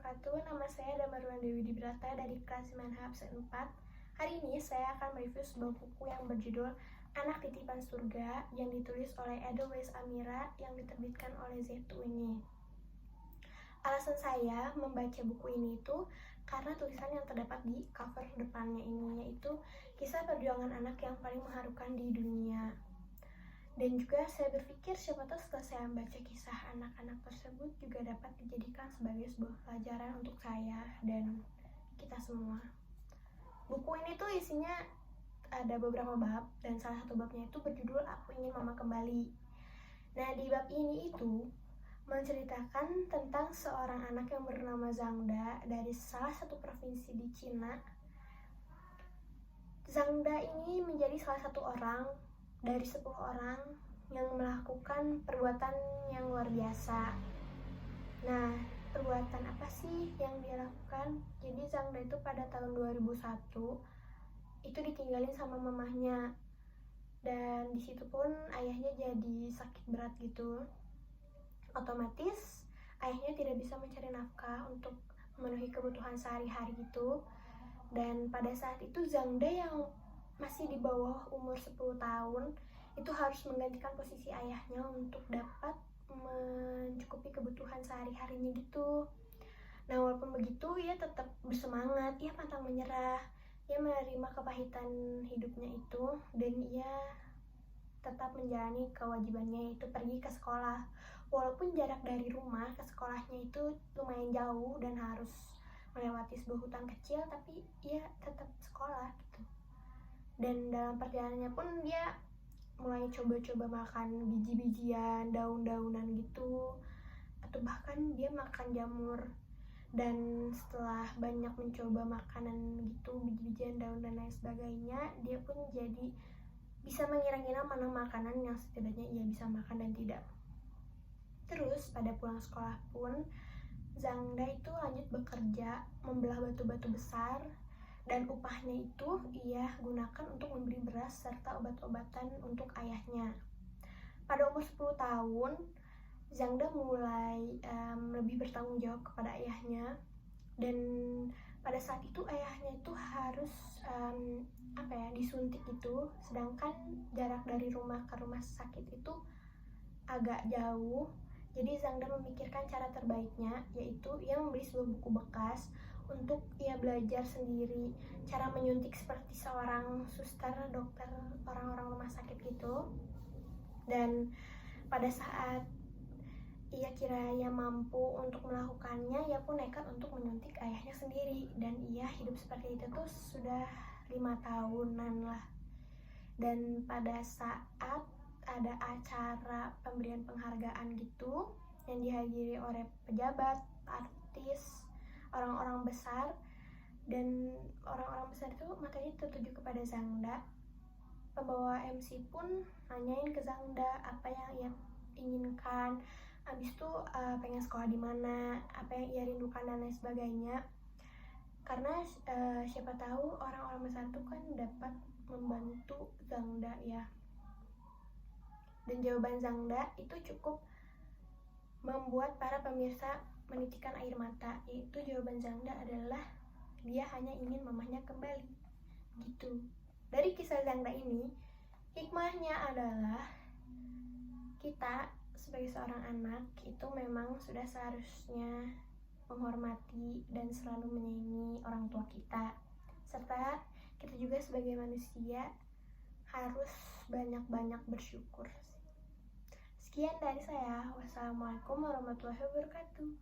wabarakatuh. Nama saya Damarwan Dewi Dibrata dari kelas 9H absen 4. Hari ini saya akan mereview sebuah buku yang berjudul Anak Titipan Surga yang ditulis oleh Edelweiss Amira yang diterbitkan oleh Z2 ini. Alasan saya membaca buku ini itu karena tulisan yang terdapat di cover depannya ini, yaitu kisah perjuangan anak yang paling mengharukan di dunia. Dan juga saya berpikir siapa tahu setelah saya membaca kisah anak-anak tersebut juga dapat dijadikan sebagai sebuah pelajaran untuk saya dan kita semua. Buku ini tuh isinya ada beberapa bab dan salah satu babnya itu berjudul Aku Ingin Mama Kembali. Nah, di bab ini itu menceritakan tentang seorang anak yang bernama Zhangda dari salah satu provinsi di Cina. Zhangda ini menjadi salah satu orang dari 10 orang yang melakukan perbuatan yang luar biasa. Nah, perbuatan apa sih yang dia lakukan? Jadi Zhangda itu pada tahun 2001 itu ditinggalin sama mamahnya, dan disitu pun ayahnya jadi sakit berat gitu. Otomatis ayahnya tidak bisa mencari nafkah untuk memenuhi kebutuhan sehari-hari itu. Dan pada saat itu Zhangda yang masih di bawah umur 10 tahun itu harus menggantikan posisi ayahnya untuk dapat mencukupi kebutuhan sehari-harinya gitu. Nah, walaupun begitu ia tetap bersemangat, ia pantang menyerah, ia menerima kepahitan hidupnya itu, dan ia tetap menjalani kewajibannya, yaitu pergi ke sekolah. Walaupun jarak dari rumah ke sekolahnya itu lumayan jauh dan harus melewati sebuah hutan kecil, tapi ia tetap sekolah gitu. Dan dalam perjalanannya pun dia mulai coba-coba makan biji-bijian, daun-daunan gitu, atau bahkan dia makan jamur. Dan setelah banyak mencoba makanan gitu, biji-bijian, daun dan lain sebagainya, dia pun jadi bisa mengira-ngira mana makanan yang setidaknya ia bisa makan dan tidak. Terus pada pulang sekolah pun Zhangda itu lanjut bekerja membelah batu-batu besar, dan upahnya itu ia gunakan untuk membeli beras serta obat-obatan untuk ayahnya. Pada umur 10 tahun, Zhangda mulai lebih bertanggung jawab kepada ayahnya, dan pada saat itu ayahnya itu harus disuntik gitu, sedangkan jarak dari rumah ke rumah sakit itu agak jauh. Jadi Zhangda memikirkan cara terbaiknya, yaitu ia membeli sebuah buku bekas untuk ia belajar sendiri cara menyuntik seperti seorang suster, dokter, orang-orang rumah sakit gitu. Dan pada saat ia kira ia mampu untuk melakukannya, ia pun nekat untuk menyuntik ayahnya sendiri, dan ia hidup seperti itu tuh sudah 5 tahunan lah. Dan pada saat ada acara pemberian penghargaan gitu yang dihadiri oleh pejabat, artis, orang-orang besar, dan orang-orang besar itu matanya tertuju kepada Zhangda. Pembawa MC pun nanyain ke Zhangda apa yang ia inginkan, habis itu pengen sekolah di mana, apa yang ia rindukan dan lain sebagainya. Karena siapa tahu orang-orang besar itu kan dapat membantu Zhangda ya. Dan jawaban Zhangda itu cukup membuat para pemirsa menitikkan air mata, yaitu jawaban Zhangda adalah dia hanya ingin mamahnya kembali gitu. Dari kisah Zhangda ini, hikmahnya adalah kita sebagai seorang anak itu memang sudah seharusnya menghormati dan selalu menyayangi orang tua kita, serta kita juga sebagai manusia harus banyak-banyak bersyukur. Sekian dari saya. Wassalamualaikum warahmatullahi wabarakatuh.